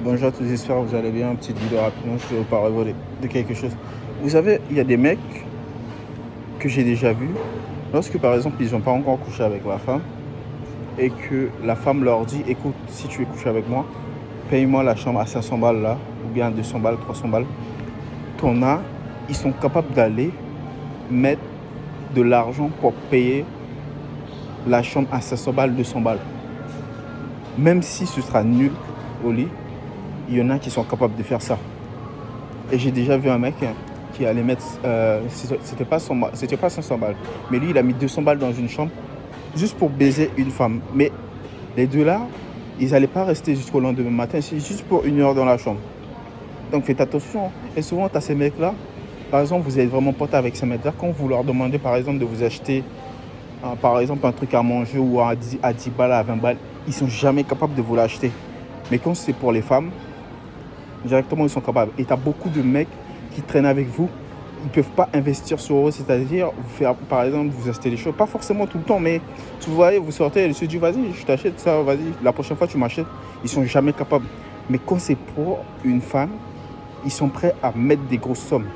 Bonjour à tous, j'espère que vous allez bien. Petite vidéo rapidement, je vais vous parler de quelque chose. Vous savez, il y a des mecs que j'ai déjà vus, lorsque par exemple ils n'ont pas encore couché avec la femme et que la femme leur dit écoute, si tu veux coucher avec moi, paye-moi la chambre à 500 balles là, ou bien 200 balles, 300 balles. Ils sont capables d'aller mettre de l'argent pour payer la chambre à 500 balles, 200 balles. Même si ce sera nul au lit, il y en a qui sont capables de faire ça. Et j'ai déjà vu un mec qui allait mettre, c'était pas 500 balles, mais lui il a mis 200 balles dans une chambre juste pour baiser une femme. Mais les deux là, ils n'allaient pas rester jusqu'au lendemain matin, c'est juste pour 1 heure dans la chambre. Donc faites attention. Et souvent tu as ces mecs là, par exemple vous êtes vraiment potes avec ces mecs là, quand vous leur demandez par exemple de vous acheter par exemple un truc à manger ou à 10 balles, à 20 balles, ils sont jamais capables de vous l'acheter. Mais quand c'est pour les femmes, directement ils sont capables. Et tu as beaucoup de mecs qui traînent avec vous, ils ne peuvent pas investir sur eux, c'est-à-dire vous faire par exemple vous acheter des choses, pas forcément tout le temps, mais vous voyez, vous sortez et ils se disent vas-y je t'achète ça, vas-y la prochaine fois tu m'achètes. Ils sont jamais capables. Mais quand c'est pour une femme, ils sont prêts à mettre des grosses sommes.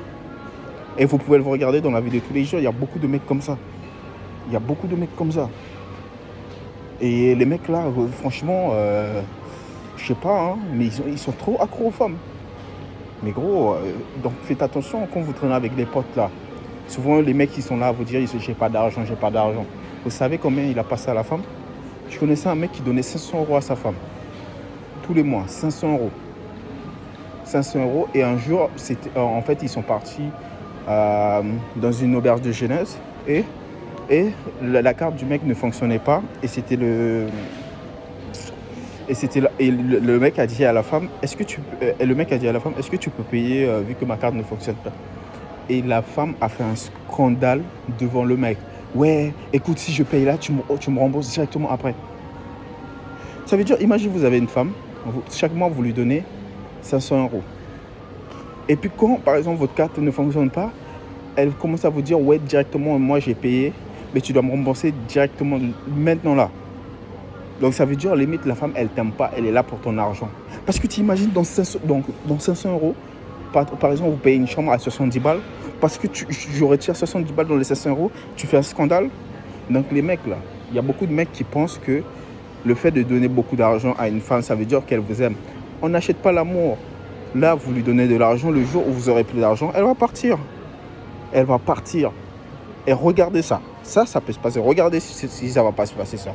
Et vous pouvez le regarder dans la vie de tous les jours, il y a beaucoup de mecs comme ça. Il y a beaucoup de mecs comme ça. Et les mecs là, franchement, je sais pas, hein, mais ils sont trop accros aux femmes. Mais gros, donc faites attention quand vous traînez avec des potes là. Souvent les mecs qui sont là à vous dire j'ai pas d'argent, j'ai pas d'argent. Vous savez combien il a passé à la femme? Je connaissais un mec qui donnait 500 € à sa femme. Tous les mois, 500 €. 500 €. Et un jour, en fait, ils sont partis dans une auberge de jeunesse et la carte du mec ne fonctionnait pas. Le mec a dit à la femme, est-ce que tu peux payer vu que ma carte ne fonctionne pas? Et la femme a fait un scandale devant le mec. Ouais, écoute, si je paye là, tu me rembourses directement après. Ça veut dire, imagine vous avez une femme, chaque mois vous lui donnez 500 €. Et puis quand, par exemple, votre carte ne fonctionne pas, elle commence à vous dire, ouais, directement, moi j'ai payé, mais tu dois me rembourser directement maintenant là. Donc ça veut dire, limite, la femme, elle t'aime pas, elle est là pour ton argent. Parce que tu imagines, dans 500 €, par exemple, vous payez une chambre à 70 balles, parce que je retire 70 balles dans les 500 €, tu fais un scandale. Donc les mecs là, il y a beaucoup de mecs qui pensent que le fait de donner beaucoup d'argent à une femme, ça veut dire qu'elle vous aime. On n'achète pas l'amour. Là, vous lui donnez de l'argent, le jour où vous aurez plus d'argent, elle va partir. Elle va partir. Et regardez ça. Ça peut se passer. Regardez si ça va pas se passer ça.